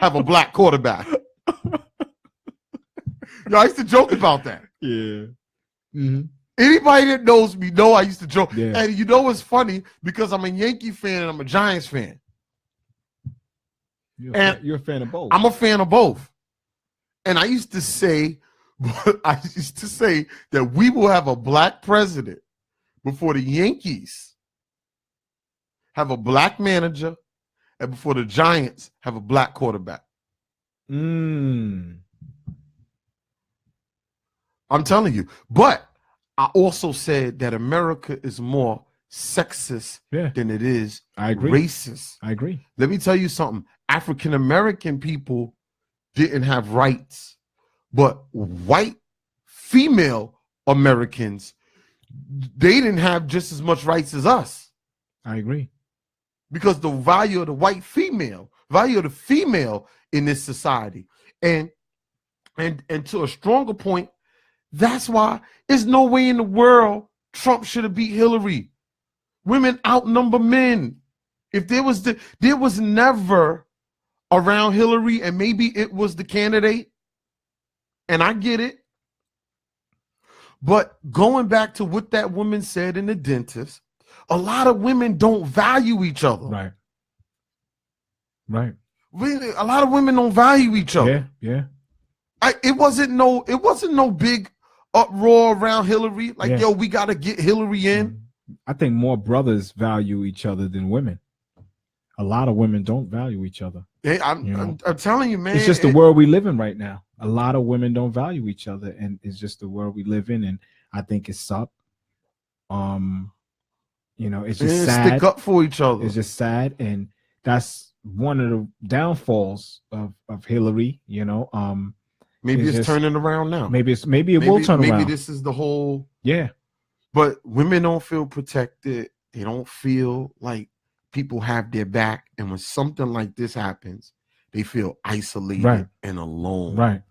have a black quarterback. I used to joke about that. Yeah. Anybody that knows me know I used to joke. Yeah. And you know what's funny? Because I'm a Yankee fan and I'm a Giants fan. You're a fan of both. I'm a fan of both. And I used to say that we will have a black president before the Yankees have a black manager and before the Giants have a black quarterback. I'm telling you. But I also said that America is more sexist than it is racist. I agree. Let me tell you something. African American people didn't have rights, but white female Americans, they didn't have just as much rights as us. I agree. Because the value of the white female, value of the female in this society. And to a stronger point, That's why there's no way in the world Trump should have beat Hillary. Women outnumber men. If there was never around Hillary, and maybe it was the candidate, and I get it. But going back to what that woman said in the dentist, a lot of women don't value each other. Right. Right. Really, a lot of women don't value each other. Yeah. It wasn't no big uproar around Hillary. Like, yo, we got to get Hillary in. I think more brothers value each other than women. A lot of women don't value each other. Hey, I'm telling you, man. It's just the world we live in right now. A lot of women don't value each other, and it's just the world we live in. And I think it sucks. It's just sad. Stick up for each other. It's just sad, and that's one of the downfalls of Hillary. Maybe it's turning around now. Maybe it will turn around. Maybe this is the whole. Yeah. But women don't feel protected. They don't feel like people have their back. And when something like this happens, they feel isolated and alone. Right.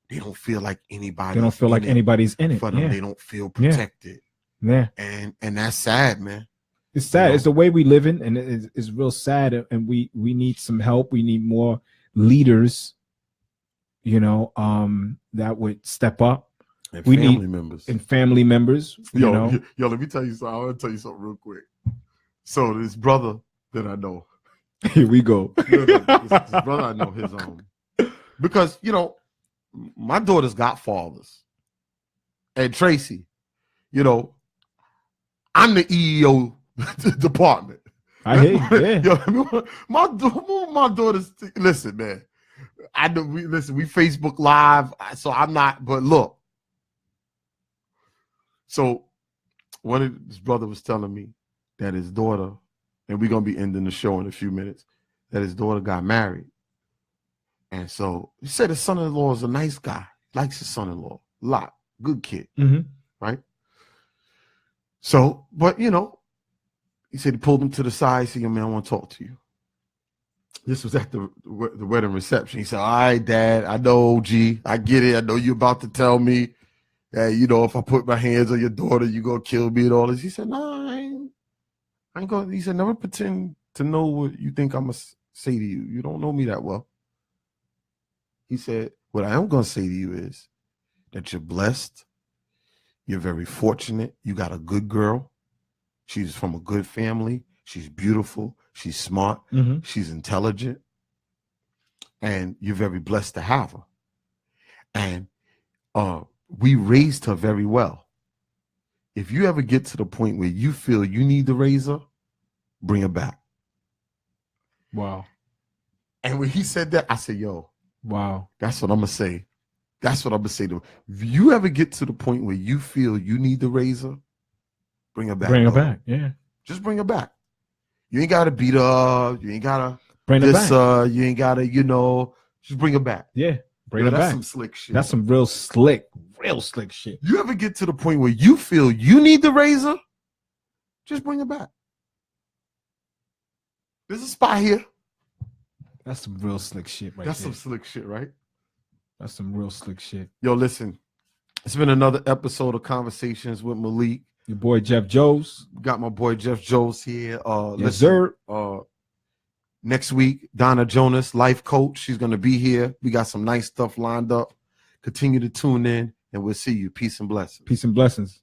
They don't feel like anybody. They don't feel like anybody's in it for them. Yeah. They don't feel protected. Yeah. And that's sad, man. It's sad. It's the way we live in, and it's real sad. And we need some help. We need more leaders, that would step up. And we family need members. And family members. Yo, let me tell you something. I want to tell you something real quick. So this brother that I know. Here we go. this brother I know, because my daughter's got fathers. And Tracy, I'm the EEO department. I hear you. Yo, my daughter's listen, man. I know we Facebook Live, so I'm not, but look. So one of his brother was telling me that his daughter, and we're gonna be ending the show in a few minutes, that his daughter got married. And so he said his son-in-law is a nice guy, likes his son-in-law a lot, good kid, right? So, but he said he pulled him to the side, said, "Yo, man, I want to talk to you." This was at the wedding reception. He said, "All right, Dad, I know, OG, I get it. I know you're about to tell me that, if I put my hands on your daughter, you're going to kill me and all this." He said, "No, I ain't going to." He said, "Never pretend to know what you think I'm going to say to you. You don't know me that well." He said, "What I am going to say to you is that you're blessed. You're very fortunate. You got a good girl. She's from a good family. She's beautiful. She's smart. She's intelligent. And you're very blessed to have her. And we raised her very well. If you ever get to the point where you feel you need to raise her, bring her back." Wow. And when he said that, I said, "Yo, wow, that's what I'm going to say. That's what I'm going to say to him. If you ever get to the point where you feel you need to raise her, bring her back. Bring her back. Yeah. Just bring her back. You ain't got to beat her up. You ain't got to bring her back. You ain't got to, just bring her back. Yeah. Bring her back. That's some slick shit. That's some real slick shit. You ever get to the point where you feel you need to raise her, just bring her back. There's a spot here. That's some real slick shit right there. That's some slick shit, right? That's some real slick shit. Yo, listen. It's been another episode of Conversations with Malik. Your boy Jeff Joes. Got my boy Jeff Joes here. Yes, sir. Next week, Donna Jonas, life coach. She's going to be here. We got some nice stuff lined up. Continue to tune in, and we'll see you. Peace and blessings. Peace and blessings.